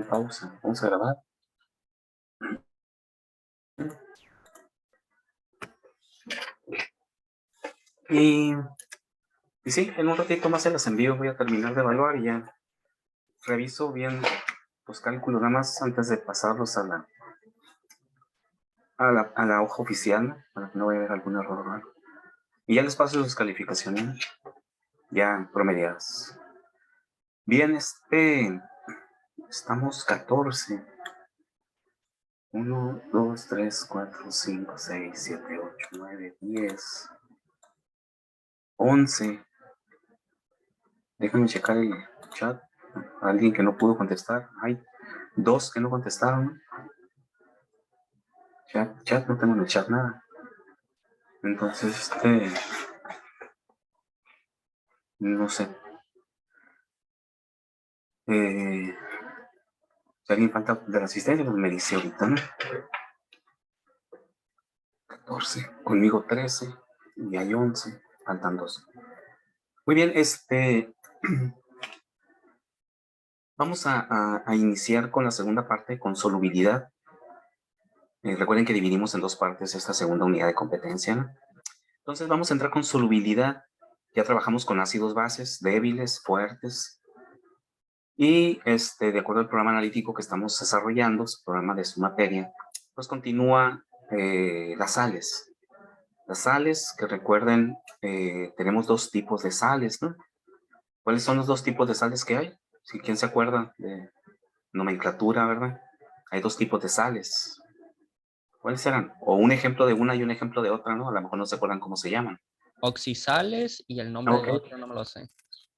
Pausa, vamos a grabar. Y, y sí, en un ratito más se las envío, voy a terminar de evaluar y ya reviso bien los cálculos, nada más antes de pasarlos a la hoja oficial, ¿no? Para que no vaya a haber algún error o algo. Y ya les paso sus calificaciones, ya promediadas. Bien, estamos 14. 1, 2, 3, 4, 5, 6, 7, 8, 9, 10, 11. Déjenme checar el chat. Alguien que no pudo contestar. Hay 2 que no contestaron. Chat, no tengo en el chat nada. Entonces, no sé. Si alguien falta de la asistencia, pues me dice ahorita, ¿no? 14, conmigo 13, y hay 11, faltan 2. Muy bien, vamos a iniciar con la segunda parte, con solubilidad. Recuerden que dividimos en 2 partes esta segunda unidad de competencia, ¿no? Entonces vamos a entrar con solubilidad. Ya trabajamos con ácidos bases, débiles, fuertes. Y de acuerdo al programa analítico que estamos desarrollando, el programa de su materia, pues continúa las sales. Las sales, que recuerden, tenemos 2 tipos de sales, ¿no? ¿Cuáles son los 2 tipos de sales que hay? Si quién se acuerda de nomenclatura, ¿verdad? Hay 2 tipos de sales. ¿Cuáles serán? O un ejemplo de una y un ejemplo de otra, ¿no? A lo mejor no se acuerdan cómo se llaman. Oxisales y el nombre del Ok. otro no me lo sé.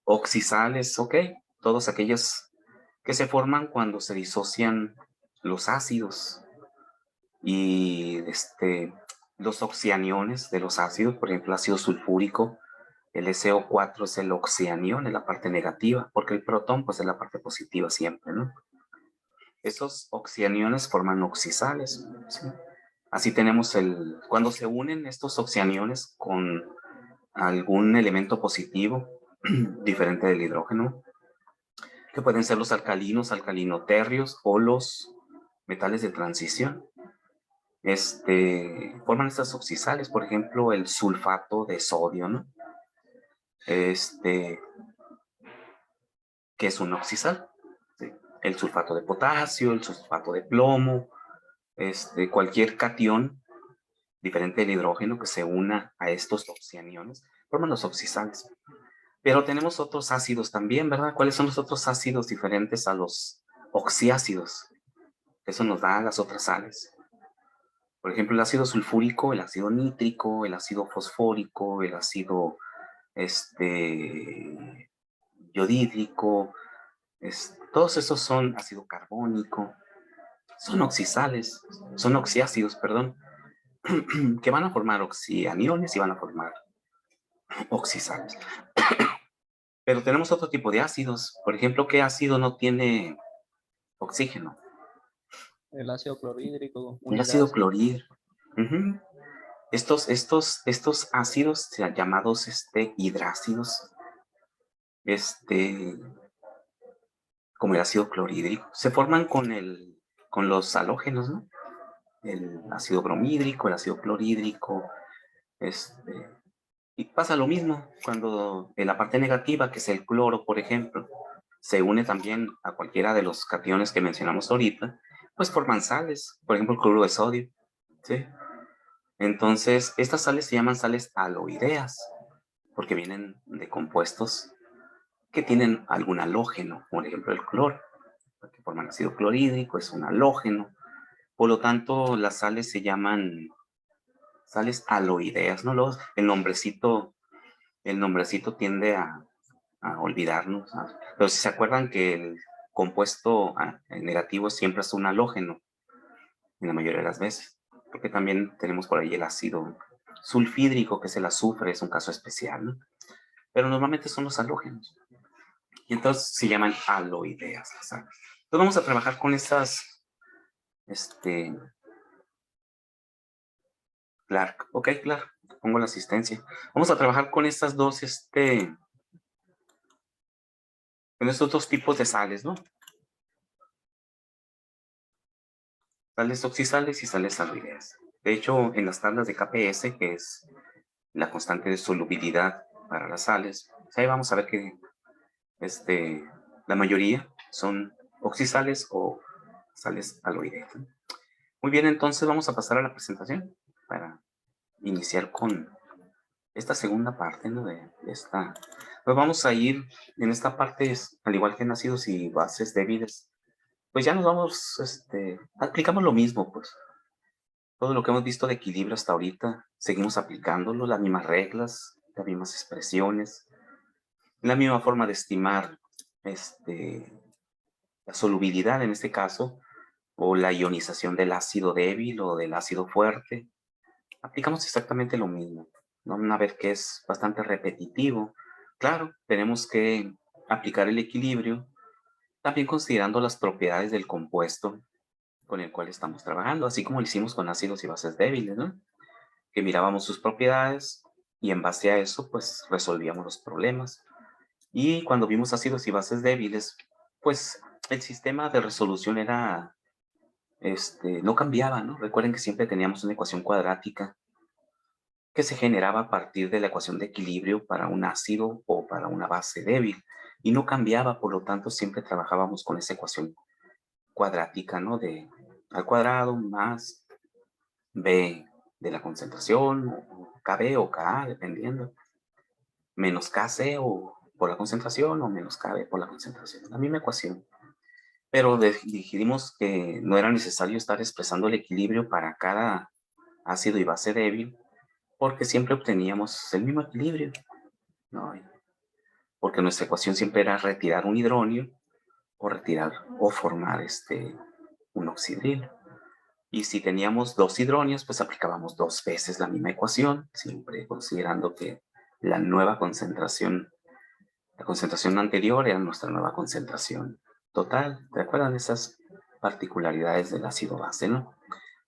Oxisales, ok. Todos aquellos que se forman cuando se disocian los ácidos. Y los oxianiones de los ácidos, por ejemplo, el ácido sulfúrico, el SO4 es el oxianión, en la parte negativa, porque el protón pues es la parte positiva siempre, ¿no? Esos oxianiones forman oxisales, ¿sí? Así tenemos cuando se unen estos oxianiones con algún elemento positivo, diferente del hidrógeno, que pueden ser los alcalinos, alcalinoterrios o los metales de transición. Forman estas oxisales, por ejemplo, el sulfato de sodio, ¿no? Que es un oxisal. ¿Sí? El sulfato de potasio, el sulfato de plomo, cualquier catión diferente del hidrógeno que se una a estos oxianiones, forman los oxisales. Pero tenemos otros ácidos también, ¿verdad? ¿Cuáles son los otros ácidos diferentes a los oxiácidos? Eso nos da las otras sales. Por ejemplo, el ácido sulfúrico, el ácido nítrico, el ácido fosfórico, el ácido yodídrico, todos esos son ácido carbónico, son oxisales, son oxiácidos, perdón, que van a formar oxianiones y van a formar oxisales. Pero tenemos otro tipo de ácidos. Por ejemplo, ¿qué ácido no tiene oxígeno? El ácido clorhídrico, un El ácido hidrácido. clorhídrico. Uh-huh. Estos ácidos llamados hidrácidos, como el ácido clorhídrico, se forman con los halógenos, ¿no? El ácido bromhídrico, el ácido clorhídrico, y pasa lo mismo cuando en la parte negativa, que es el cloro, por ejemplo, se une también a cualquiera de los cationes que mencionamos ahorita, pues forman sales, por ejemplo, el cloruro de sodio, ¿sí? Entonces, estas sales se llaman sales aloideas, porque vienen de compuestos que tienen algún halógeno, por ejemplo, el cloro, que forman ácido clorhídrico, es un halógeno. Por lo tanto, las sales se llaman sales aloideas, ¿no? El nombrecito tiende a olvidarnos, ¿no? Pero si se acuerdan que el compuesto negativo siempre es un halógeno, en la mayoría de las veces, porque también tenemos por ahí el ácido sulfídrico, que es el azufre, es un caso especial, ¿no? Pero normalmente son los halógenos, y entonces se llaman aloideas las sales. Entonces vamos a trabajar con estas, Clark, ok, Clark, pongo la asistencia. Vamos a trabajar con estas dos, con estos 2 tipos de sales, ¿no? sales oxidales y sales aloideas. De hecho, en las tablas de KPS, que es la constante de solubilidad para las sales, pues ahí vamos a ver que la mayoría son oxisales o sales aloideas, ¿no? Muy bien, entonces vamos a pasar a la presentación para iniciar con esta segunda parte, ¿no? de esta. Pues vamos a ir en esta parte, al igual que en ácidos y bases débiles, pues ya nos vamos, aplicamos lo mismo, pues. Todo lo que hemos visto de equilibrio hasta ahorita, seguimos aplicándolo, las mismas reglas, las mismas expresiones, la misma forma de estimar la solubilidad en este caso, o la ionización del ácido débil o del ácido fuerte. Aplicamos exactamente lo mismo. Van a ver que es bastante repetitivo. Claro, tenemos que aplicar el equilibrio, también considerando las propiedades del compuesto con el cual estamos trabajando, así como lo hicimos con ácidos y bases débiles, ¿no? Que mirábamos sus propiedades y en base a eso, pues resolvíamos los problemas. Y cuando vimos ácidos y bases débiles, pues el sistema de resolución era, no cambiaba, ¿no? Recuerden que siempre teníamos una ecuación cuadrática que se generaba a partir de la ecuación de equilibrio para un ácido o para una base débil. Y no cambiaba, por lo tanto, siempre trabajábamos con esa ecuación cuadrática, ¿no? De al cuadrado más B de la concentración, o KB o KA, dependiendo, menos KC o por la concentración o menos KB por la concentración. La misma ecuación. Pero decidimos que no era necesario estar expresando el equilibrio para cada ácido y base débil, porque siempre obteníamos el mismo equilibrio, ¿no? Porque nuestra ecuación siempre era retirar un hidronio o retirar o formar un oxidrilo. Y si teníamos dos hidronios, pues aplicábamos dos veces la misma ecuación, siempre considerando que la nueva concentración, la concentración anterior era nuestra nueva concentración total. ¿Te acuerdan de esas particularidades del ácido base, no?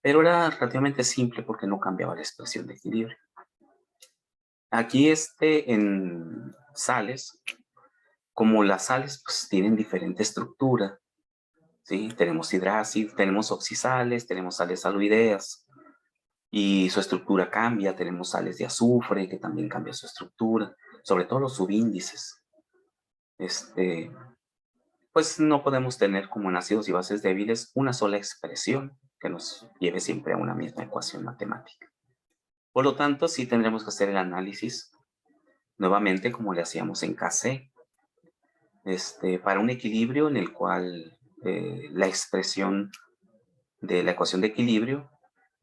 Pero era relativamente simple porque no cambiaba la expresión de equilibrio. Aquí en sales, como las sales pues tienen diferente estructura, ¿sí? Tenemos hidrácidos, tenemos oxisales, tenemos sales aloideas, y su estructura cambia. Tenemos sales de azufre que también cambia su estructura, sobre todo los subíndices. Pues no podemos tener como en ácidos y bases débiles una sola expresión que nos lleve siempre a una misma ecuación matemática. Por lo tanto, sí tendremos que hacer el análisis nuevamente como le hacíamos en KC, para un equilibrio en el cual la expresión de la ecuación de equilibrio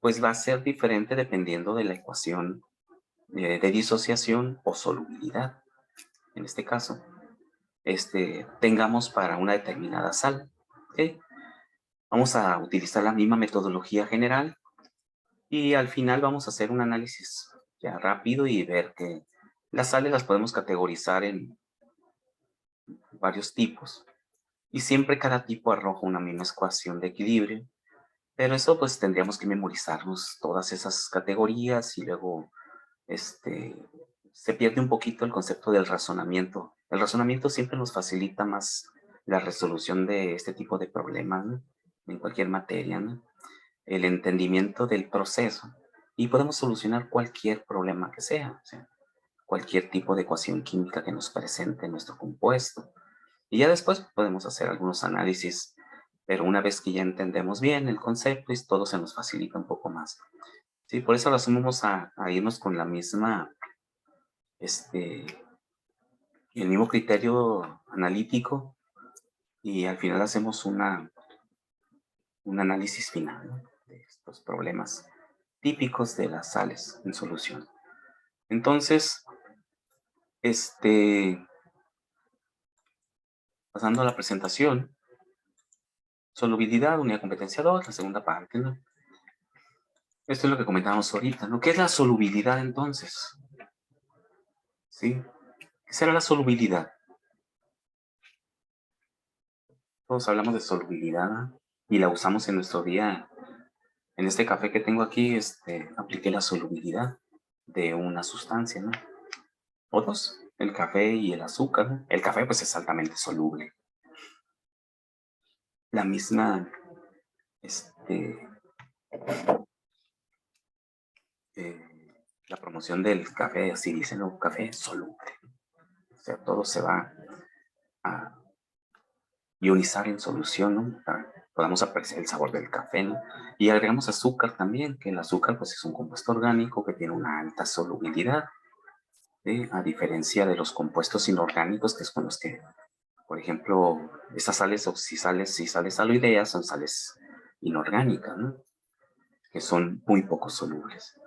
pues va a ser diferente dependiendo de la ecuación de disociación o solubilidad, en este caso, tengamos para una determinada sal. ¿Okay? Vamos a utilizar la misma metodología general y al final vamos a hacer un análisis ya rápido y ver que las sales las podemos categorizar en varios tipos y siempre cada tipo arroja una misma ecuación de equilibrio, pero eso pues tendríamos que memorizarnos todas esas categorías y luego se pierde un poquito el concepto del razonamiento. El razonamiento siempre nos facilita más la resolución de este tipo de problemas, ¿no? En cualquier materia, ¿no? El entendimiento del proceso y podemos solucionar cualquier problema que sea, o sea, cualquier tipo de ecuación química que nos presente nuestro compuesto. Y ya después podemos hacer algunos análisis, pero una vez que ya entendemos bien el concepto, y todo se nos facilita un poco más. Sí, por eso lo asumimos a irnos con la misma el mismo criterio analítico y al final hacemos un análisis final, ¿no? De estos problemas típicos de las sales en solución. Entonces, pasando a la presentación, solubilidad, unidad de competencia 2, la segunda parte, ¿no? Esto es lo que comentábamos ahorita, ¿no? ¿Qué es la solubilidad entonces? ¿Sí? ¿Qué será la solubilidad? Todos hablamos de solubilidad, ¿no? Y la usamos en nuestro día. En este café que tengo aquí, apliqué la solubilidad de una sustancia, ¿no? O dos, el café y el azúcar, ¿no? El café pues es altamente soluble. La misma La promoción del café, así dicen, ¿no? Café soluble. O sea, todo se va a ionizar en solución, ¿no? Para que podamos apreciar el sabor del café, ¿no? Y agregamos azúcar también, que el azúcar pues es un compuesto orgánico que tiene una alta solubilidad, ¿sí? A diferencia de los compuestos inorgánicos, que es con los que, por ejemplo, estas sales oxisales y sales aloideas son sales inorgánicas, ¿no? Que son muy poco solubles.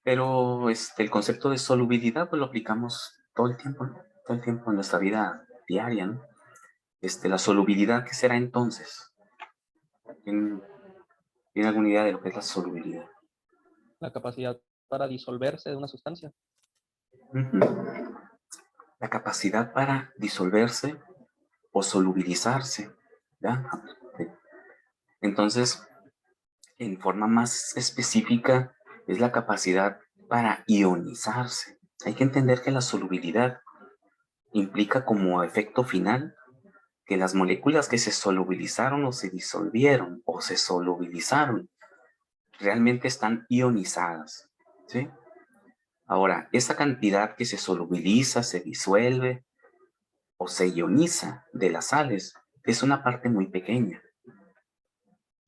Pero el concepto de solubilidad pues lo aplicamos todo el tiempo, ¿no? Todo el tiempo en nuestra vida diaria, ¿no? La solubilidad, ¿qué será entonces? ¿Tienen, ¿Tiene alguna idea de lo que es la solubilidad? La capacidad para disolverse de una sustancia. Ujú. La capacidad para disolverse o solubilizarse, ¿ya? Entonces, en forma más específica, es la capacidad para ionizarse. Hay que entender que la solubilidad implica como efecto final que las moléculas que se solubilizaron o se disolvieron o se solubilizaron realmente están ionizadas, ¿sí? Ahora, esa cantidad que se solubiliza, se disuelve o se ioniza de las sales es una parte muy pequeña,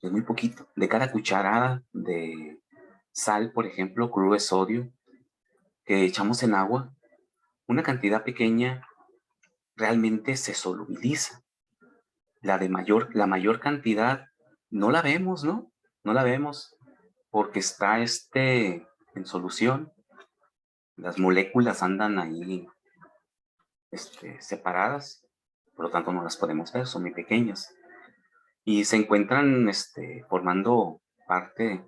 es muy poquito. De cada cucharada de sal, por ejemplo, cloruro de sodio, que echamos en agua, una cantidad pequeña realmente se solubiliza. La mayor cantidad no la vemos, ¿no? No la vemos porque está en solución. Las moléculas andan ahí separadas, por lo tanto no las podemos ver, son muy pequeñas. Y se encuentran formando parte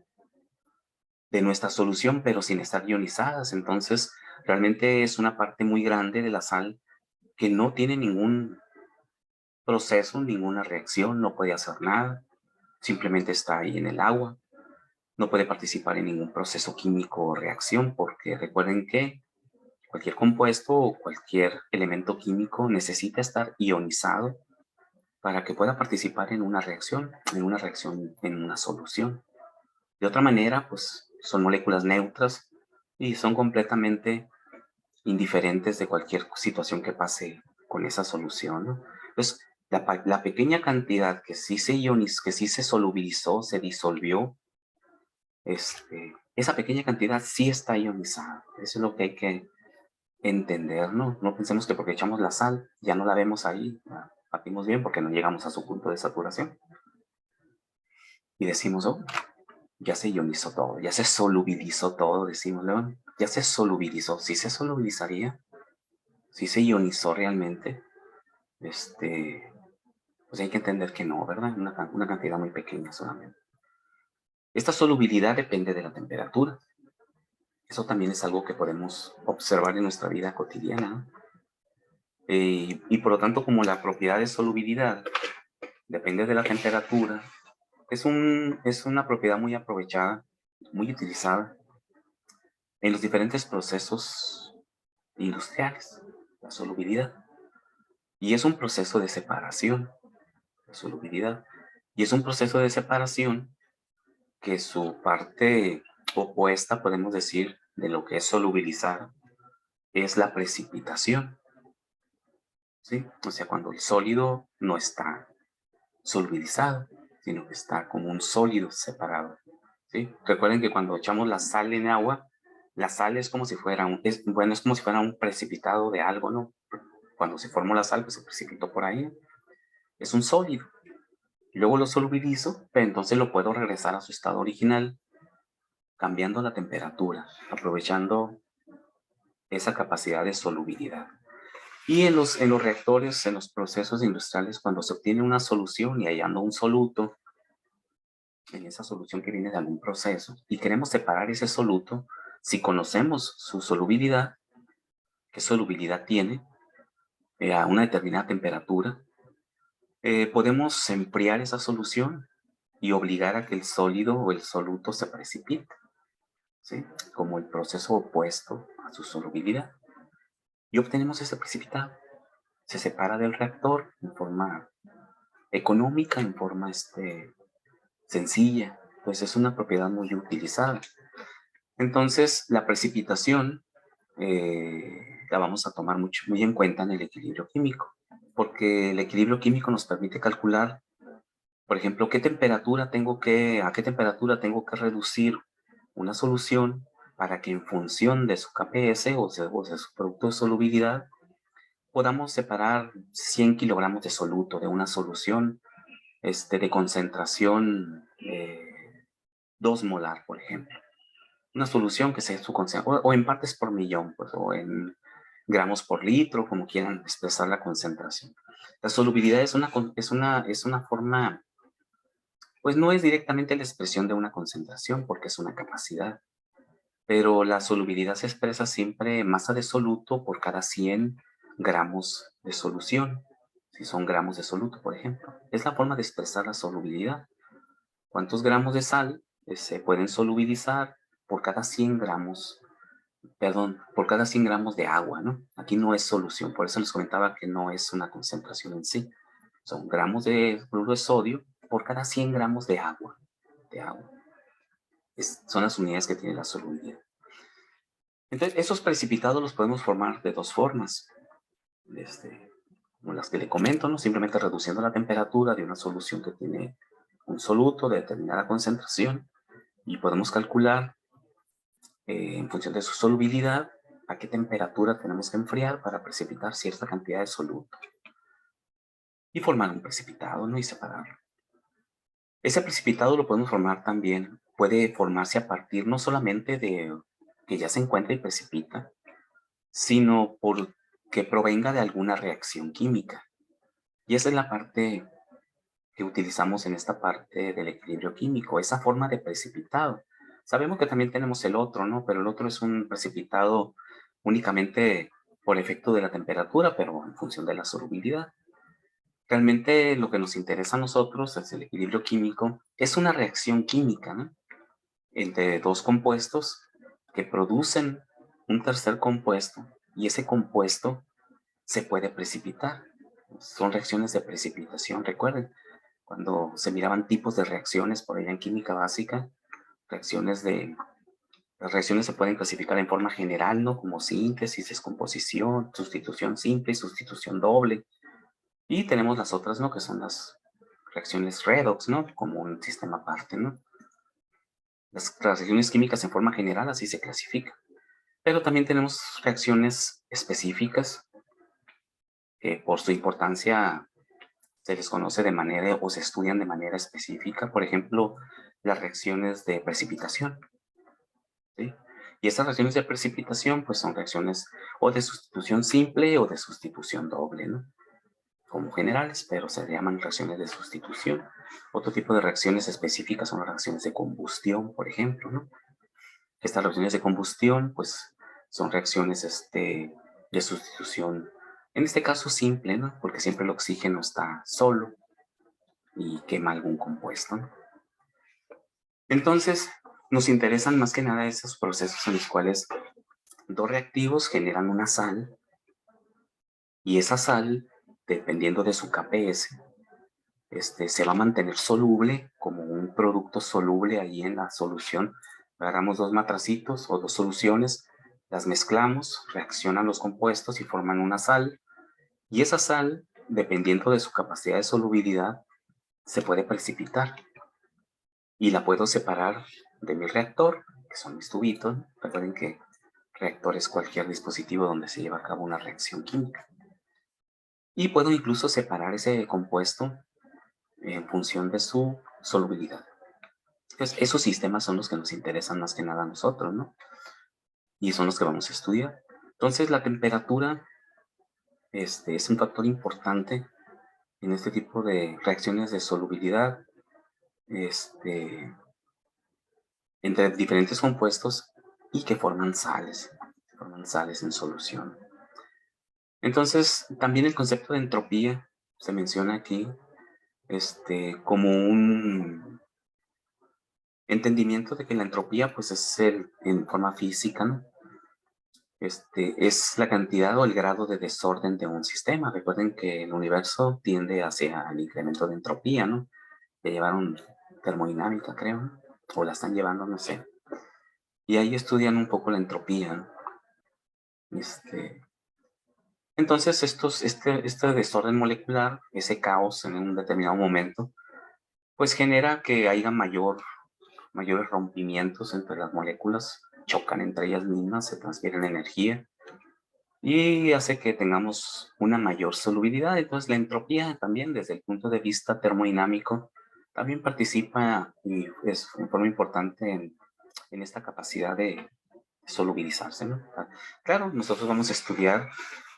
de nuestra solución, pero sin estar ionizadas. Entonces, realmente es una parte muy grande de la sal que no tiene ningún proceso, ninguna reacción, no puede hacer nada, simplemente está ahí en el agua, no puede participar en ningún proceso químico o reacción, porque recuerden que cualquier compuesto o cualquier elemento químico necesita estar ionizado para que pueda participar en una solución. De otra manera, pues son moléculas neutras y son completamente indiferentes de cualquier situación que pase con esa solución, ¿no? Entonces, la pequeña cantidad que sí se ionizó, que sí se solubilizó, se disolvió, esa pequeña cantidad sí está ionizada. Eso es lo que hay que entender, ¿no? No pensemos que porque echamos la sal ya no la vemos ahí, la partimos bien porque no llegamos a su punto de saturación. Y decimos, oh, ya se ionizó todo, ya se solubilizó todo, decimos, León, ya se solubilizó. ¿Sí se solubilizaría? ¿Sí se ionizó realmente? Pues hay que entender que no, ¿verdad? Una cantidad muy pequeña solamente. Esta solubilidad depende de la temperatura. Eso también es algo que podemos observar en nuestra vida cotidiana, ¿no? Y por lo tanto, como la propiedad de solubilidad depende de la temperatura, es una propiedad muy aprovechada, muy utilizada en los diferentes procesos industriales, la solubilidad. Y es un proceso de separación, la solubilidad. Y es un proceso de separación que su parte opuesta, podemos decir, de lo que es solubilizar, es la precipitación, ¿sí? O sea, cuando el sólido no está solubilizado, sino que está como un sólido separado, ¿sí? Recuerden que cuando echamos la sal en agua, la sal es como si fuera bueno, es como si fuera un precipitado de algo, ¿no? Cuando se formó la sal, pues se precipitó por ahí, es un sólido. Luego lo solubilizo, pero entonces lo puedo regresar a su estado original, cambiando la temperatura, aprovechando esa capacidad de solubilidad. Y en los reactores, en los procesos industriales, cuando se obtiene una solución y hallando un soluto, en esa solución que viene de algún proceso, y queremos separar ese soluto, si conocemos su solubilidad, qué solubilidad tiene, a una determinada temperatura, podemos enfriar esa solución y obligar a que el sólido o el soluto se precipite, ¿sí? Como el proceso opuesto a su solubilidad. Y obtenemos ese precipitado. Se separa del reactor en forma económica, en forma sencilla, pues es una propiedad muy utilizada. Entonces, la precipitación la vamos a tomar muy en cuenta en el equilibrio químico, porque el equilibrio químico nos permite calcular, por ejemplo, a qué temperatura tengo que reducir una solución para que en función de su KPS o de su producto de solubilidad podamos separar 100 kilogramos de soluto de una solución de concentración 2 molar, por ejemplo. Una solución que sea su concentración, o en partes por millón, pues, o en gramos por litro, como quieran expresar la concentración. La solubilidad es una forma, pues no es directamente la expresión de una concentración, porque es una capacidad, pero la solubilidad se expresa siempre masa de soluto por cada 100 gramos de solución. Si son gramos de soluto, por ejemplo. Es la forma de expresar la solubilidad. ¿Cuántos gramos de sal se pueden solubilizar por cada 100 gramos? Perdón, por cada 100 gramos de agua, ¿no? Aquí no es solución, por eso les comentaba que no es una concentración en sí. Son gramos de cloruro de sodio por cada 100 gramos de agua. De agua. Son las unidades que tiene la solubilidad. Entonces, esos precipitados los podemos formar de dos formas. Como las que le comento, ¿no? Simplemente reduciendo la temperatura de una solución que tiene un soluto de determinada concentración y podemos calcular en función de su solubilidad a qué temperatura tenemos que enfriar para precipitar cierta cantidad de soluto y formar un precipitado, ¿no? Y separarlo. Ese precipitado lo podemos formar también, puede formarse a partir no solamente de que ya se encuentra y precipita, sino por que provenga de alguna reacción química. Y esa es la parte que utilizamos en esta parte del equilibrio químico, esa forma de precipitado. Sabemos que también tenemos el otro, ¿no? Pero el otro es un precipitado únicamente por efecto de la temperatura, pero en función de la solubilidad. Realmente lo que nos interesa a nosotros es el equilibrio químico, es una reacción química, ¿no? Entre dos compuestos que producen un tercer compuesto y ese compuesto se puede precipitar. Son reacciones de precipitación, recuerden. Cuando se miraban tipos de reacciones por allá en química básica, las reacciones se pueden clasificar en forma general, ¿no? Como síntesis, descomposición, sustitución simple y sustitución doble. Y tenemos las otras, ¿no? Que son las reacciones redox, ¿no? Como un sistema aparte, ¿no? Las reacciones químicas en forma general así se clasifican. Pero también tenemos reacciones específicas que por su importancia se les conoce de manera o se estudian de manera específica. Por ejemplo, las reacciones de precipitación, ¿sí? Y estas reacciones de precipitación pues son reacciones o de sustitución simple o de sustitución doble, ¿no? Como generales, pero se llaman reacciones de sustitución. Otro tipo de reacciones específicas son las reacciones de combustión, por ejemplo, ¿no? Estas reacciones de combustión, pues, son reacciones de sustitución, en este caso simple, ¿no? Porque siempre el oxígeno está solo y quema algún compuesto, ¿no? Entonces, nos interesan más que nada esos procesos en los cuales dos reactivos generan una sal y esa sal, dependiendo de su KPS, se va a mantener soluble como un producto soluble ahí en la solución. Agarramos dos matracitos o dos soluciones, las mezclamos, reaccionan los compuestos y forman una sal. Y esa sal, dependiendo de su capacidad de solubilidad, se puede precipitar. Y la puedo separar de mi reactor, que son mis tubitos. Recuerden que reactor es cualquier dispositivo donde se lleva a cabo una reacción química. Y puedo incluso separar ese compuesto en función de su solubilidad. Entonces, esos sistemas son los que nos interesan más que nada a nosotros, ¿no? Y son los que vamos a estudiar. Entonces, la temperatura es un factor importante en este tipo de reacciones de solubilidad entre diferentes compuestos y que forman sales en solución. Entonces, también el concepto de entropía se menciona aquí como un entendimiento de que la entropía pues es en forma física, ¿no? Es la cantidad o el grado de desorden de un sistema. Recuerden que el universo tiende hacia el incremento de entropía, ¿no? Que llevaron termodinámica, creo, ¿no? o la están llevando, no sé. Y ahí estudian un poco la entropía, ¿no? Entonces, este desorden molecular, ese caos en un determinado momento, pues genera que haya mayores rompimientos entre las moléculas, chocan entre ellas mismas, se transfieren energía y hace que tengamos una mayor solubilidad. Entonces, la entropía también, desde el punto de vista termodinámico, también participa y es de forma importante en esta capacidad de solubilizarse, ¿no? Claro, nosotros vamos a estudiar,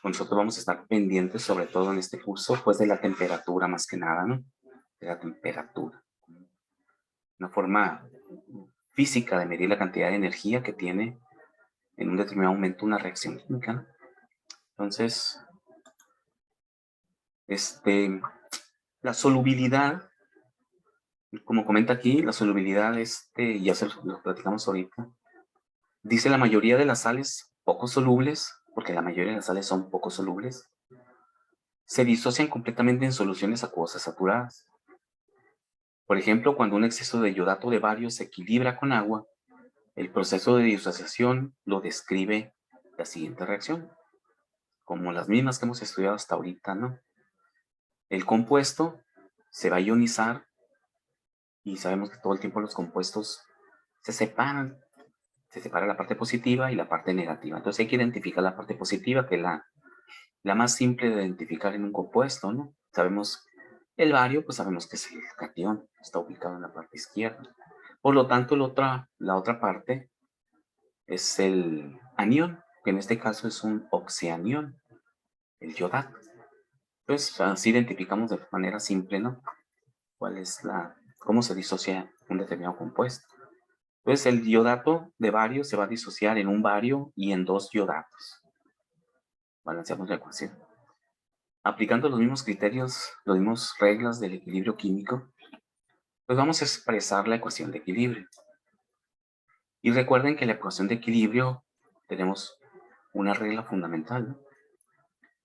nosotros vamos a estar pendientes, sobre todo en este curso, pues de la temperatura más que nada, ¿no? De la temperatura. Una forma física de medir la cantidad de energía que tiene en un determinado momento una reacción química, ¿no? Entonces, la solubilidad, como comenta aquí, la solubilidad, ya se lo platicamos ahorita, dice la mayoría de las sales poco solubles, porque la mayoría de las sales son poco solubles, se disocian completamente en soluciones acuosas saturadas. Por ejemplo, cuando un exceso de iodato de bario se equilibra con agua, el proceso de disociación lo describe la siguiente reacción, como las mismas que hemos estudiado hasta ahorita, ¿no? El compuesto se va a ionizar y sabemos que todo el tiempo los compuestos se separan. Se separa la parte positiva y la parte negativa. Entonces hay que identificar la parte positiva, que es la más simple de identificar en un compuesto, ¿no? Sabemos el bario, pues sabemos que es el catión, está ubicado en la parte izquierda. Por lo tanto, la otra parte es el anión, que en este caso es un oxianión, el yodato. Entonces, así identificamos de manera simple, ¿no? Cómo se disocia un determinado compuesto. Entonces, el iodato de bario se va a disociar en un bario y en dos iodatos. Balanceamos la ecuación. Aplicando los mismos criterios, las mismas reglas del equilibrio químico, pues vamos a expresar la ecuación de equilibrio. Y recuerden que en la ecuación de equilibrio tenemos una regla fundamental, ¿no?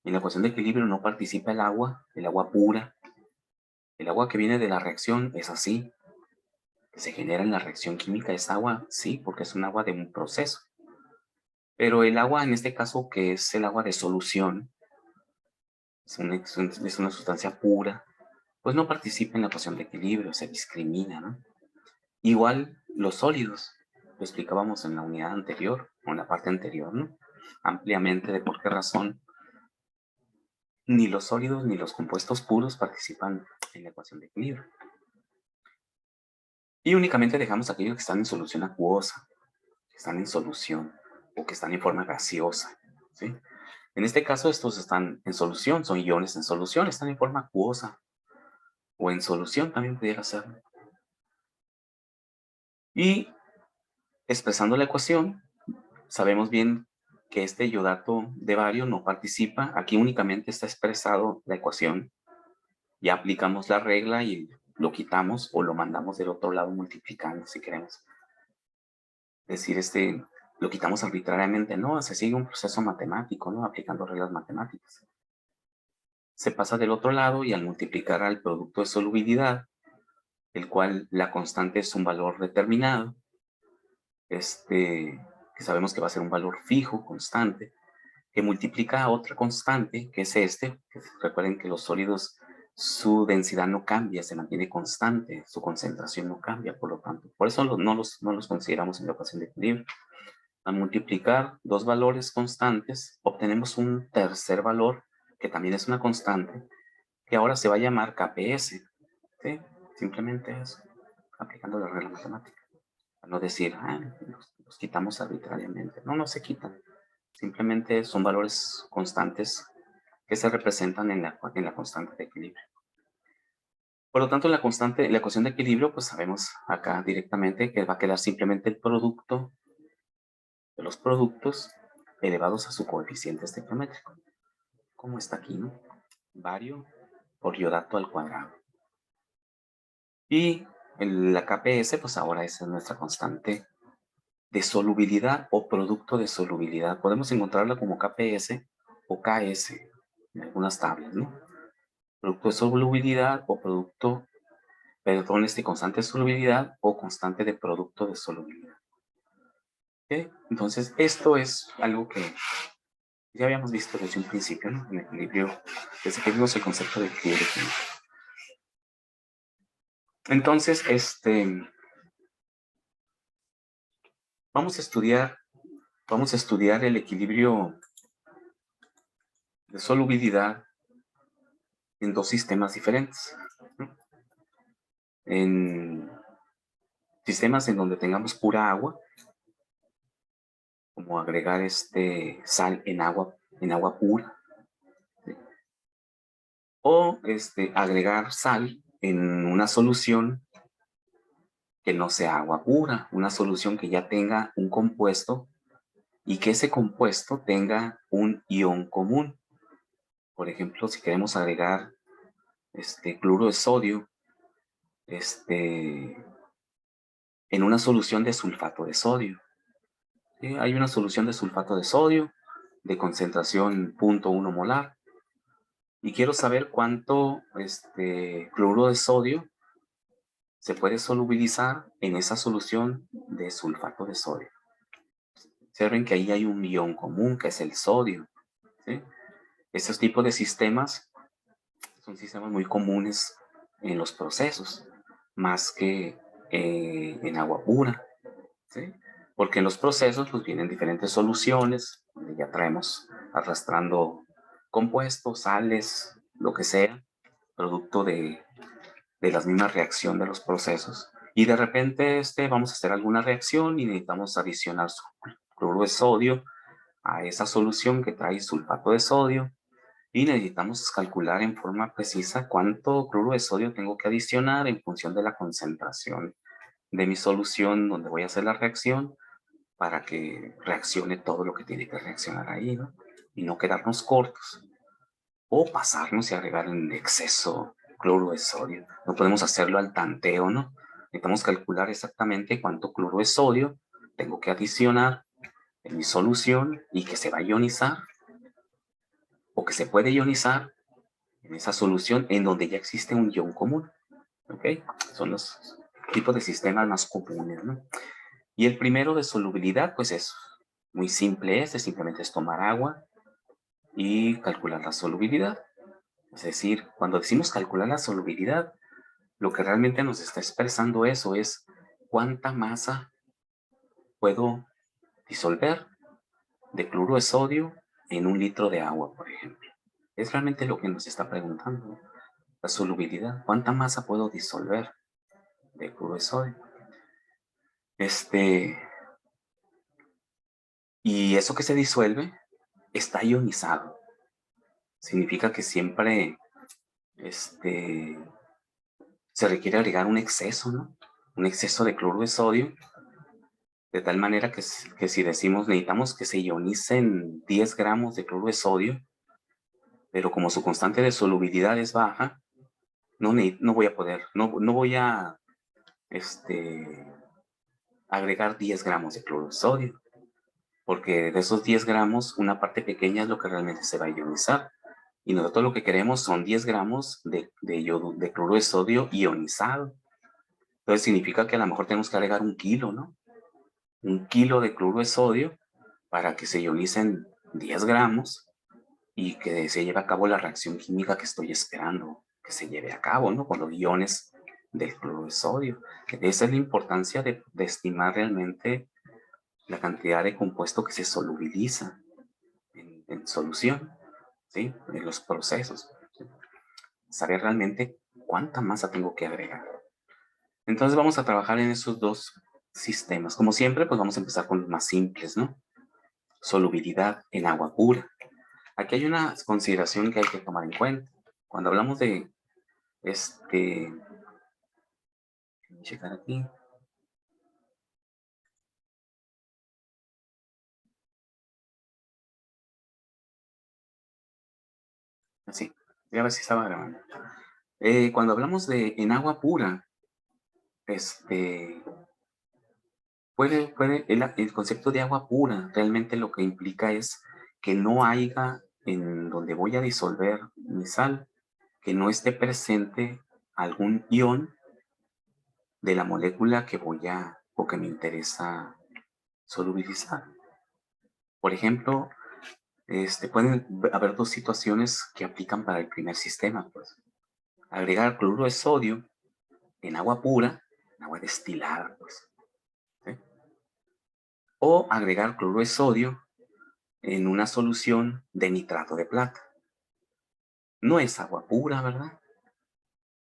En la ecuación de equilibrio no participa el agua pura. El agua que viene de la reacción es así, que se genera en la reacción química es agua, sí, porque es un agua de un proceso. Pero el agua, en este caso, que es el agua de solución, es una sustancia pura, pues no participa en la ecuación de equilibrio, se discrimina, ¿no? Igual los sólidos, lo explicábamos en la unidad anterior, o en la parte anterior, ¿no? Ampliamente de por qué razón ni los sólidos ni los compuestos puros participan en la ecuación de equilibrio. Y únicamente dejamos aquellos que están en solución acuosa, que están en solución, o que están en forma gaseosa, ¿sí? En este caso, estos están en solución, son iones en solución, están en forma acuosa, o en solución también pudiera ser. Y expresando la ecuación, sabemos bien que este iodato de bario no participa. Aquí únicamente está expresado la ecuación. Ya aplicamos la regla y lo quitamos o lo mandamos del otro lado multiplicando si queremos. Decir, lo quitamos arbitrariamente. No, se sigue un proceso matemático, ¿no? Aplicando reglas matemáticas. Se pasa del otro lado y al multiplicar al producto de solubilidad, el cual la constante es un valor determinado, que sabemos que va a ser un valor fijo, constante, que multiplica a otra constante, que es que recuerden que los sólidos, su densidad no cambia, se mantiene constante, su concentración no cambia, por lo tanto, por eso no los consideramos en la ecuación de equilibrio. Al multiplicar dos valores constantes, obtenemos un tercer valor, que también es una constante, que ahora se va a llamar KPS, ¿sí? Simplemente eso, aplicando la regla matemática. A no decir, los quitamos arbitrariamente. No se quitan. Simplemente son valores constantes que se representan en la constante de equilibrio. Por lo tanto, la ecuación de equilibrio, pues sabemos acá directamente que va a quedar simplemente el producto de los productos elevados a su coeficiente estequiométrico. Como está aquí, ¿no? Bario por iodato al cuadrado. Y la KPS, pues ahora esa es nuestra constante de solubilidad o producto de solubilidad. Podemos encontrarla como KPS o KS en algunas tablas, ¿no? Producto de solubilidad o producto, perdón, constante de solubilidad o constante de producto de solubilidad. ¿Okay? Entonces, esto es algo que ya habíamos visto desde un principio, ¿no? En equilibrio, desde que vimos el concepto de equilibrio químico. Entonces, vamos a estudiar el equilibrio de solubilidad en dos sistemas diferentes, ¿no? En sistemas en donde tengamos pura agua, como agregar sal en agua pura, ¿sí? O agregar sal en una solución que no sea agua pura, una solución que ya tenga un compuesto y que ese compuesto tenga un ion común. Por ejemplo, si queremos agregar cloro de sodio en una solución de sulfato de sodio. ¿Sí? Hay una solución de sulfato de sodio de concentración 0.1 molar y quiero saber cuánto cloruro de sodio se puede solubilizar en esa solución de sulfato de sodio. Observen que ahí hay un ion común que es el sodio, ¿sí? Estos tipos de sistemas son sistemas muy comunes en los procesos, más que en agua pura, ¿sí? Porque en los procesos pues, vienen diferentes soluciones, donde ya traemos arrastrando compuestos, sales, lo que sea, producto de la misma reacción de los procesos. Y de repente vamos a hacer alguna reacción y necesitamos adicionar cloruro de sodio a esa solución que trae sulfato de sodio y necesitamos calcular en forma precisa cuánto cloruro de sodio tengo que adicionar en función de la concentración de mi solución donde voy a hacer la reacción para que reaccione todo lo que tiene que reaccionar ahí, ¿no? Y no quedarnos cortos o pasarnos y agregar en exceso cloruro de sodio. No podemos hacerlo al tanteo, ¿no? Necesitamos calcular exactamente cuánto cloruro de sodio tengo que adicionar en mi solución y que se va a ionizar o que se puede ionizar en esa solución en donde ya existe un ion común. ¿Ok? Son los tipos de sistemas más comunes, ¿no? Y el primero de solubilidad, pues es muy simple, simplemente es tomar agua y calcular la solubilidad. Es decir, cuando decimos calcular la solubilidad, lo que realmente nos está expresando eso es cuánta masa puedo disolver de cloruro de sodio en 1 litro de agua, por ejemplo. Es realmente lo que nos está preguntando, la solubilidad. ¿Cuánta masa puedo disolver de cloruro de sodio? Y eso que se disuelve está ionizado. Significa que siempre se requiere agregar un exceso, ¿no? Un exceso de cloruro de sodio, de tal manera que si decimos necesitamos que se ionicen 10 gramos de cloruro de sodio, pero como su constante de solubilidad es baja, no voy a poder, no voy a agregar 10 gramos de cloruro de sodio, porque de esos 10 gramos, una parte pequeña es lo que realmente se va a ionizar. Y nosotros lo que queremos son 10 gramos de cloruro de sodio ionizado. Entonces significa que a lo mejor tenemos que agregar 1 kilo, ¿no? 1 kilo de cloruro de sodio para que se ionicen 10 gramos y que se lleve a cabo la reacción química que estoy esperando que se lleve a cabo, ¿no? Con los iones del cloruro de sodio. Esa es la importancia de estimar realmente la cantidad de compuesto que se solubiliza en solución, ¿sí? En los procesos, ¿sí? Saber realmente cuánta masa tengo que agregar. Entonces vamos a trabajar en esos dos sistemas. Como siempre, pues vamos a empezar con los más simples, ¿no? Solubilidad en agua pura. Aquí hay una consideración que hay que tomar en cuenta. Cuando hablamos de checar aquí. Así, voy a ver si estaba grabando. Cuando hablamos de en agua pura, el concepto de agua pura realmente lo que implica es que no haya en donde voy a disolver mi sal, que no esté presente algún ion de la molécula que voy a, o que me interesa solubilizar. Por ejemplo, pueden haber dos situaciones que aplican para el primer sistema, pues. Agregar cloruro de sodio en agua pura, en agua destilada, pues. ¿Sí? O agregar cloruro de sodio en una solución de nitrato de plata. No es agua pura, ¿verdad?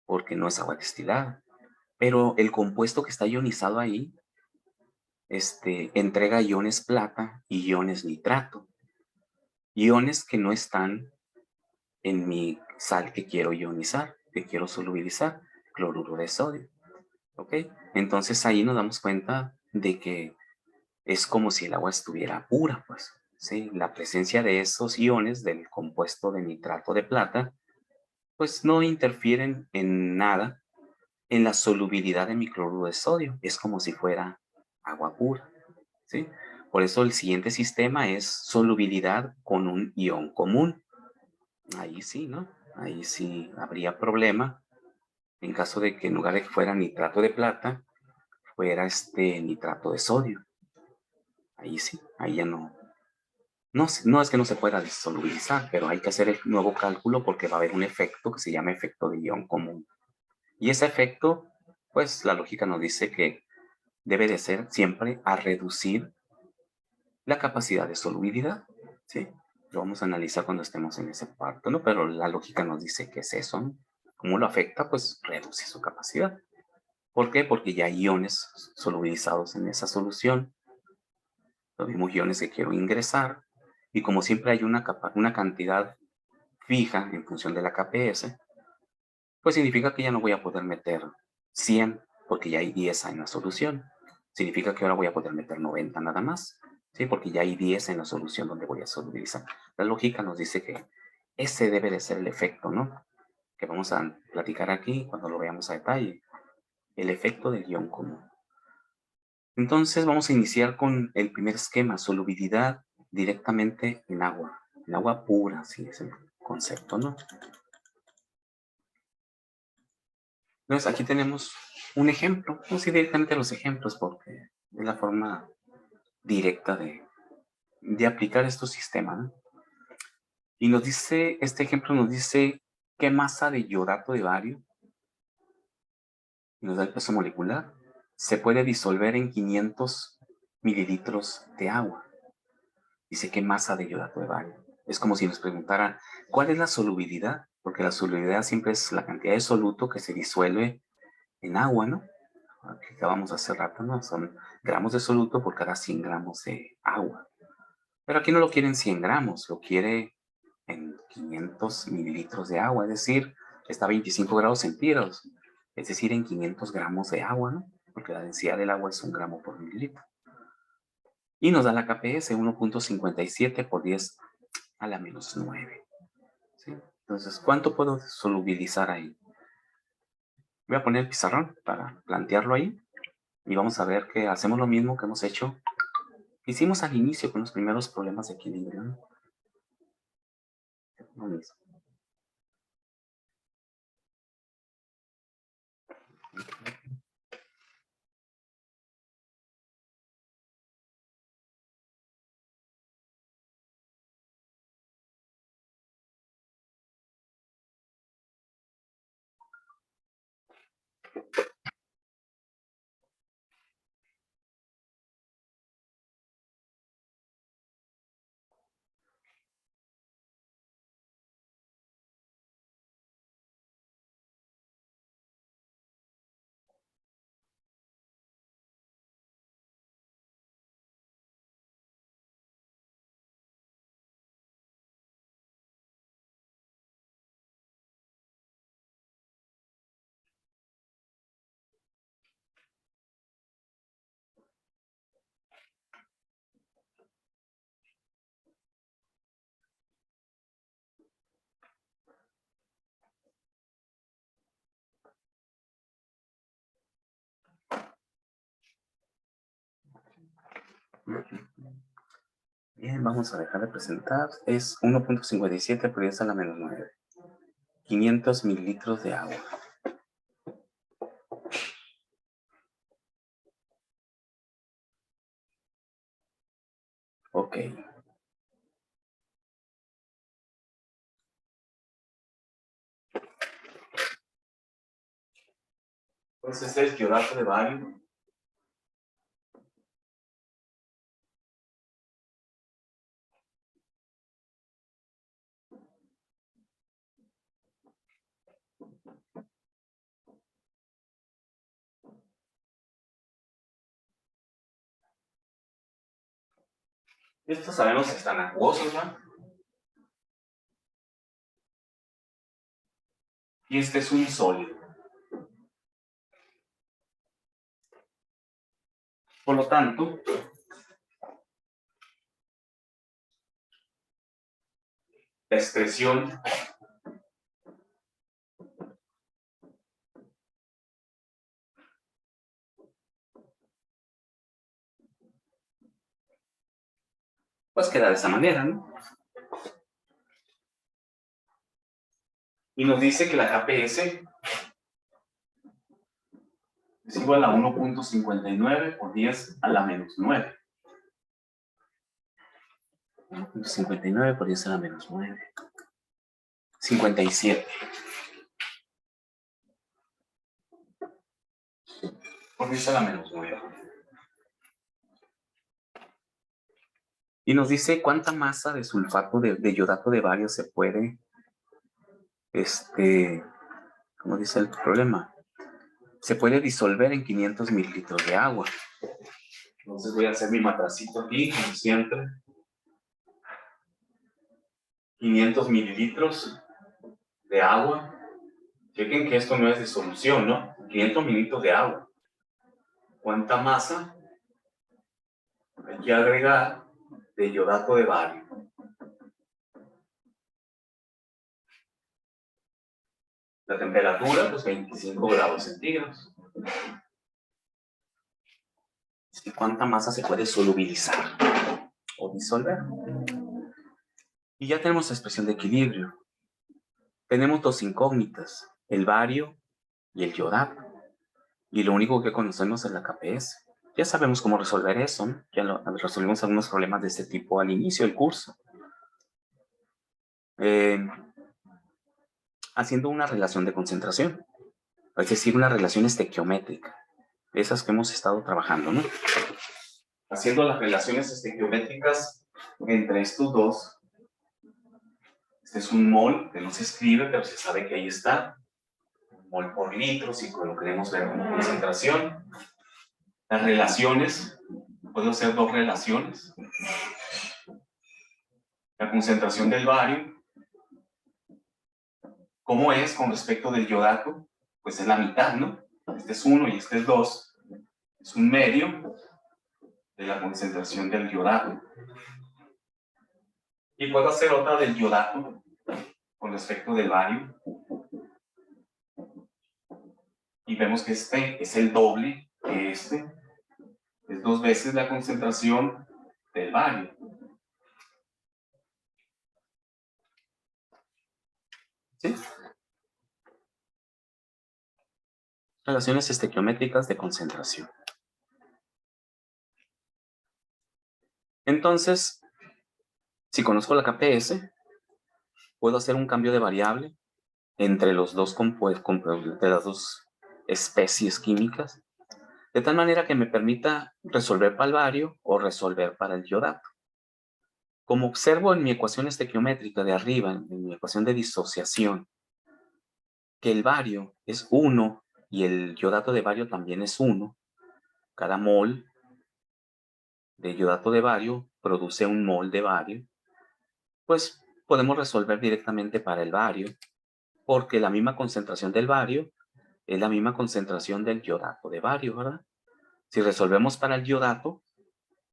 Porque no es agua destilada. Pero el compuesto que está ionizado ahí, entrega iones plata y iones nitrato. Iones que no están en mi sal que quiero ionizar, que quiero solubilizar, cloruro de sodio. ¿Ok? Entonces ahí nos damos cuenta de que es como si el agua estuviera pura, pues. ¿Sí? La presencia de esos iones del compuesto de nitrato de plata, pues no interfieren en nada en la solubilidad de mi cloruro de sodio. Es como si fuera agua pura. ¿Sí? Por eso el siguiente sistema es solubilidad con un ion común. Ahí sí, ¿no? Ahí sí habría problema en caso de que en lugar de que fuera nitrato de plata, fuera nitrato de sodio. Ahí sí, ahí ya no. No es que no se pueda solubilizar, pero hay que hacer el nuevo cálculo porque va a haber un efecto que se llama efecto de ion común. Y ese efecto, pues la lógica nos dice que debe de ser siempre a reducir la capacidad de solubilidad. ¿Sí? Lo vamos a analizar cuando estemos en ese parto, ¿no? Pero la lógica nos dice que es eso, ¿no? ¿Cómo lo afecta? Pues reduce su capacidad. ¿Por qué? Porque ya hay iones solubilizados en esa solución, los mismos iones que quiero ingresar, y como siempre hay una cantidad fija en función de la KPS, pues significa que ya no voy a poder meter 100 porque ya hay 10 en la solución. Significa que ahora voy a poder meter 90 nada más, ¿sí? Porque ya hay 10 en la solución donde voy a solubilizar. La lógica nos dice que ese debe de ser el efecto, ¿no? Que vamos a platicar aquí cuando lo veamos a detalle. El efecto del ion común. Entonces vamos a iniciar con el primer esquema, solubilidad directamente en agua pura, así es el concepto, ¿no? Entonces aquí tenemos un ejemplo, vamos a ir directamente a los ejemplos porque es la forma directa de aplicar estos sistemas, ¿no? Y nos dice, este ejemplo nos dice qué masa de iodato de bario, y nos da el peso molecular, se puede disolver en 500 mililitros de agua. Dice qué masa de iodato de bario. Es como si nos preguntara, ¿cuál es la solubilidad? Porque la solubilidad siempre es la cantidad de soluto que se disuelve en agua, ¿no? Que acabamos hace rato, ¿no? Son gramos de soluto por cada 100 gramos de agua. Pero aquí no lo quiere en 100 gramos, lo quiere en 500 mililitros de agua, es decir, está a 25 grados centígrados, es decir, en 500 gramos de agua, ¿no? Porque la densidad del agua es 1 gramo por mililitro. Y nos da la KPS 1.57 por 10 a la menos 9. ¿Sí? Entonces, ¿cuánto puedo solubilizar ahí? Voy a poner el pizarrón para plantearlo ahí. Y vamos a ver que hacemos lo mismo que hemos hecho. Hicimos al inicio con los primeros problemas de equilibrio, ¿no? Lo mismo. Bien, vamos a dejar de presentar. Es 1.57 por 10 a la menos 9. 500 mililitros de agua. Ok. Pues este es el quiodato de bario. Estos sabemos que están acuosos, ¿no? Y este es un sólido. Por lo tanto, la expresión pues queda de esa manera, ¿no? Y nos dice que la KPS es igual a 1.59 por 10 a la menos 9. 1.59 por 10 a la menos 9. 57. Por 10 a la menos 9. Y nos dice cuánta masa de sulfato de iodato de bario se puede, ¿cómo dice el problema? Se puede disolver en 500 mililitros de agua. Entonces voy a hacer mi matracito aquí, como siempre. 500 mililitros de agua. Chequen que esto no es de solución, ¿no? 500 mililitros de agua. ¿Cuánta masa hay que agregar de iodato de bario? La temperatura, pues 25 grados centígrados. ¿Y cuánta masa se puede solubilizar o disolver? Y ya tenemos la expresión de equilibrio. Tenemos dos incógnitas, el bario y el iodato. Y lo único que conocemos es la KPS. Ya sabemos cómo resolver eso, ¿no? Ya resolvimos algunos problemas de este tipo al inicio del curso. Haciendo una relación de concentración, es decir, una relación estequiométrica, esas que hemos estado trabajando, ¿no? Haciendo las relaciones estequiométricas entre estos dos. Este es un mol que no se escribe, pero se sabe que ahí está. Un mol por litro, si lo queremos ver como concentración. Las relaciones, puedo hacer dos relaciones. La concentración del bario, ¿cómo es con respecto del iodato? Pues es la mitad, ¿no? Este es 1 y este es 2. Es un medio de la concentración del iodato. Y puedo hacer otra del iodato con respecto del bario. Y vemos que este es el doble que este. Es 2 veces la concentración del bario. ¿Sí? Relaciones estequiométricas de concentración. Entonces, si conozco la KPS, puedo hacer un cambio de variable entre los dos de las dos especies químicas, de tal manera que me permita resolver para el bario o resolver para el iodato. Como observo en mi ecuación estequiométrica de arriba, en mi ecuación de disociación, que el bario es 1 y el iodato de bario también es 1, cada mol de iodato de bario produce un mol de bario, pues podemos resolver directamente para el bario, porque la misma concentración del bario es la misma concentración del iodato de bario, ¿verdad? Si resolvemos para el iodato,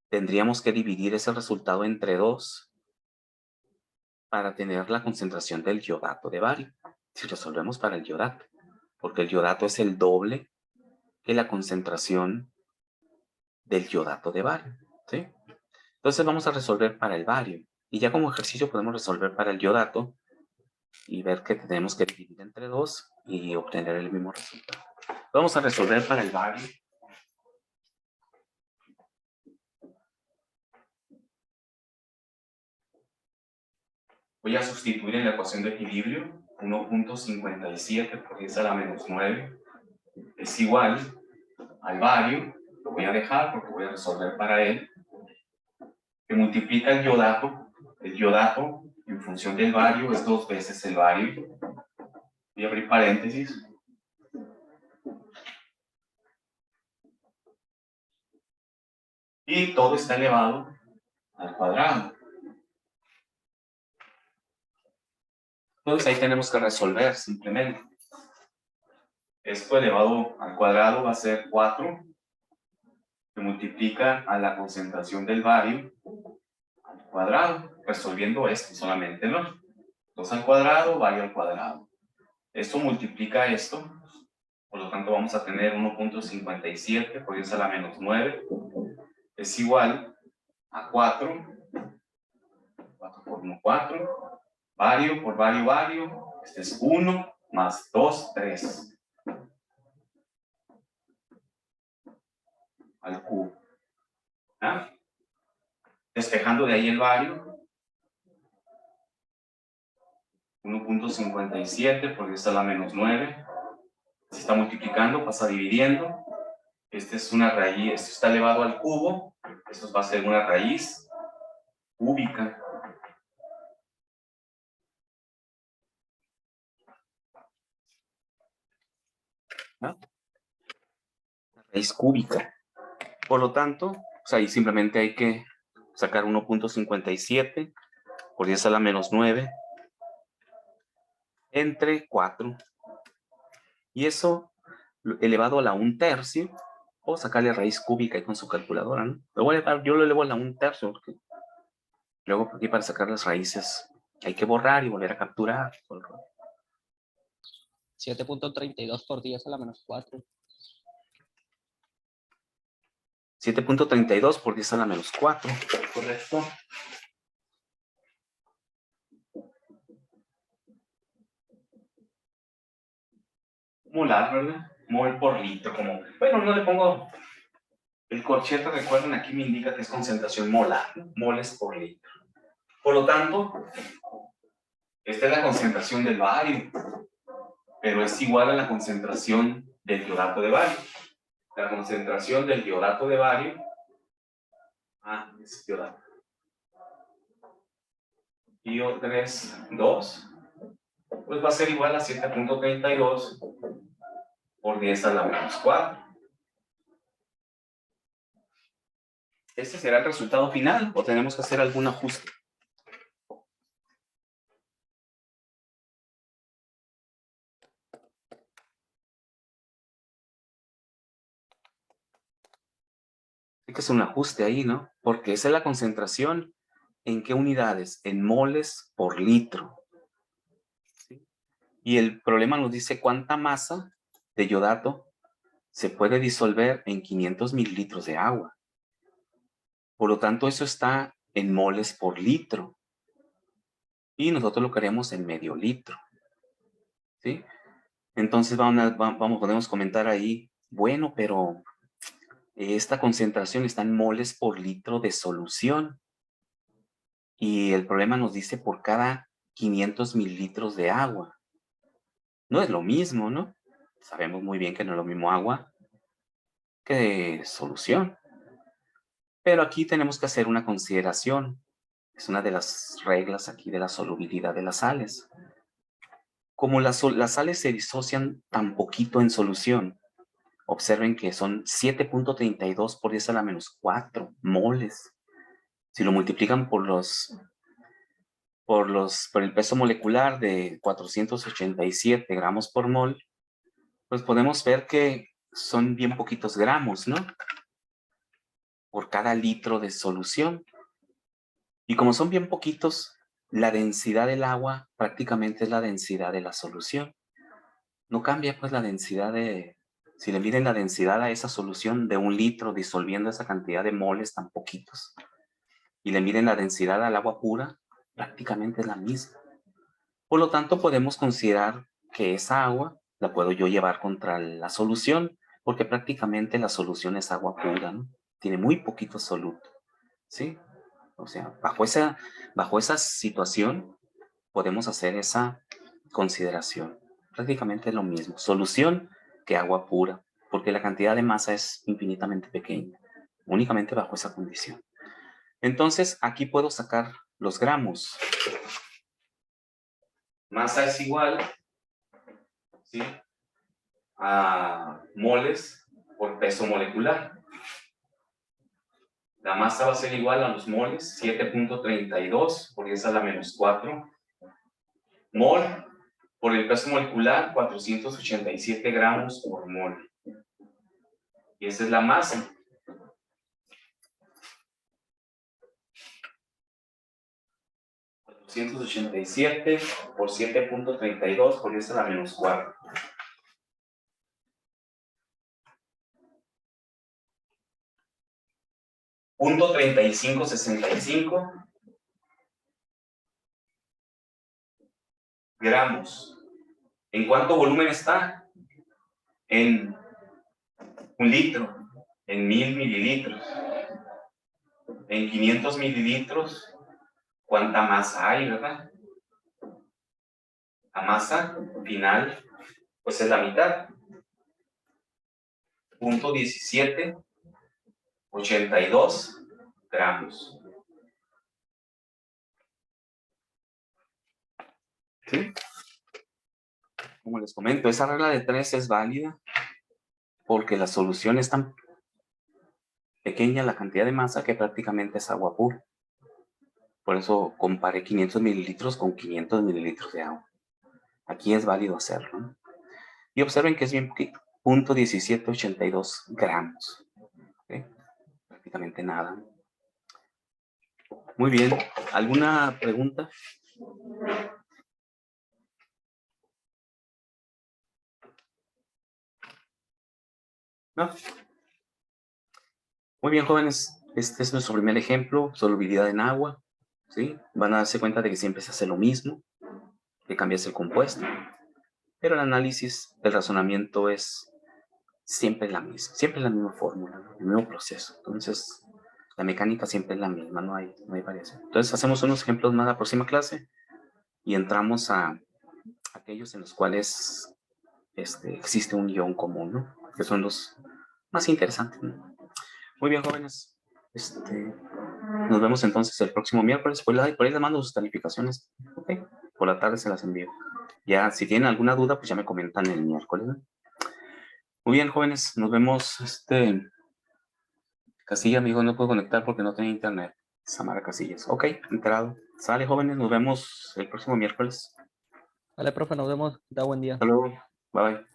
tendríamos que dividir ese resultado entre 2 para tener la concentración del iodato de bario. Si resolvemos para el iodato, porque el iodato es el doble que la concentración del iodato de bario, ¿sí? Entonces vamos a resolver para el bario. Y ya como ejercicio podemos resolver para el iodato y ver que tenemos que dividir entre 2 y obtener el mismo resultado. Vamos a resolver para el bario. Voy a sustituir en la ecuación de equilibrio 1.57 por 10 a la menos 9 es igual al vario, lo voy a dejar porque voy a resolver para él, que multiplica el yodato en función del vario es 2 veces el vario, voy a abrir paréntesis, y todo está elevado al cuadrado. Entonces ahí tenemos que resolver simplemente. Esto elevado al cuadrado va a ser 4, que multiplica a la concentración del bario al cuadrado, resolviendo esto solamente, ¿no? 2 al cuadrado, bario al cuadrado. Esto multiplica esto, por lo tanto vamos a tener 1.57 por 10 a la menos 9 es igual a 4, 4 por 1, 4, vario por vario, vario, este es 1 más 2, 3 al cubo. ¿Ah? Despejando de ahí el vario, 1.57 por 10 a la menos 9, se está multiplicando, pasa dividiendo, este es una raíz, esto está elevado al cubo, esto va a ser una raíz cúbica. ¿No? Raíz cúbica. Por lo tanto, pues ahí simplemente hay que sacar 1.57 por 10 a la menos 9 entre 4. Y eso elevado a la 1/3, o sacarle raíz cúbica ahí con su calculadora, ¿no? Yo lo elevo a la 1/3 porque luego aquí para sacar las raíces hay que borrar y volver a capturar. 7.32 por 10 a la menos 4. 7.32 por 10 a la menos 4, correcto. Molar, ¿verdad? Mol por litro, como... Bueno, no le pongo... El corchete, recuerden, aquí me indica que es concentración molar, moles por litro. Por lo tanto, esta es la concentración del bario, pero es igual a la concentración del iodato de bario. La concentración del iodato de bario, es iodato. IO3, 2, pues va a ser igual a 7.32 por 10 a la menos 4. ¿Este será el resultado final o tenemos que hacer algún ajuste? Hay que hacer un ajuste ahí, ¿no? Porque esa es la concentración. ¿En qué unidades? En moles por litro. ¿Sí? Y el problema nos dice cuánta masa de iodato se puede disolver en 500 mililitros de agua. Por lo tanto, eso está en moles por litro. Y nosotros lo queremos en medio litro. ¿Sí? Entonces podemos comentar ahí, bueno, pero esta concentración está en moles por litro de solución. Y el problema nos dice por cada 500 mililitros de agua. No es lo mismo, ¿no? Sabemos muy bien que no es lo mismo agua que solución. Pero aquí tenemos que hacer una consideración. Es una de las reglas aquí de la solubilidad de las sales. Como las sales se disocian tan poquito en solución, observen que son 7.32 por 10 a la menos 4 moles. Si lo multiplican por el peso molecular de 487 gramos por mol, pues podemos ver que son bien poquitos gramos, ¿no? Por cada litro de solución. Y como son bien poquitos, la densidad del agua prácticamente es la densidad de la solución. No cambia pues la densidad si le miden la densidad a esa solución de 1 litro disolviendo esa cantidad de moles tan poquitos, y le miden la densidad al agua pura, prácticamente es la misma. Por lo tanto, podemos considerar que esa agua la puedo yo llevar contra la solución, porque prácticamente la solución es agua pura, ¿no? Tiene muy poquito soluto, ¿sí? O sea, bajo esa situación, podemos hacer esa consideración. Prácticamente lo mismo. Solución que agua pura, porque la cantidad de masa es infinitamente pequeña, únicamente bajo esa condición. Entonces, aquí puedo sacar los gramos. Masa es igual, ¿sí?, a moles por peso molecular. La masa va a ser igual a los moles, 7.32 por 10 a la menos 4. Mol por el peso molecular, 487 gramos por mol. Y esa es la masa. $487 por 7.32 por 10 a la menos 4. .3565 gramos. ¿En cuánto volumen está? En 1 litro, en 1000 mililitros. En 500 mililitros, ¿cuánta masa hay, verdad? La masa final, pues es la mitad. .1782 gramos. ¿Sí? Como les comento, esa regla de 3 es válida porque la solución es tan pequeña, la cantidad de masa, que prácticamente es agua pura. Por eso comparé 500 mililitros con 500 mililitros de agua. Aquí es válido hacerlo, ¿no? Y observen que es bien poquito, .1782 gramos. ¿Okay? Prácticamente nada. Muy bien. ¿Alguna pregunta? ¿No? Muy bien, jóvenes. Este es nuestro primer ejemplo, solubilidad en agua. ¿Sí? Van a darse cuenta de que siempre se hace lo mismo, que cambias el compuesto. Pero el análisis, el razonamiento es siempre la misma fórmula, ¿no? El mismo proceso. Entonces, la mecánica siempre es la misma, no hay variación. Entonces, hacemos unos ejemplos más la próxima clase y entramos a aquellos en los cuales existe un guión común, ¿no? Que son los más interesantes, ¿no? Muy bien, jóvenes. Nos vemos entonces el próximo miércoles. Por ahí les mando sus calificaciones. Ok. Por la tarde se las envío. Ya, si tienen alguna duda, pues ya me comentan el miércoles, ¿no? Muy bien, jóvenes. Nos vemos. Casilla, amigo, no puedo conectar porque no tenía internet. Samara Casillas. Ok, enterado. Sale, jóvenes. Nos vemos el próximo miércoles. Vale, profe, nos vemos. Da buen día. Hasta luego. Bye.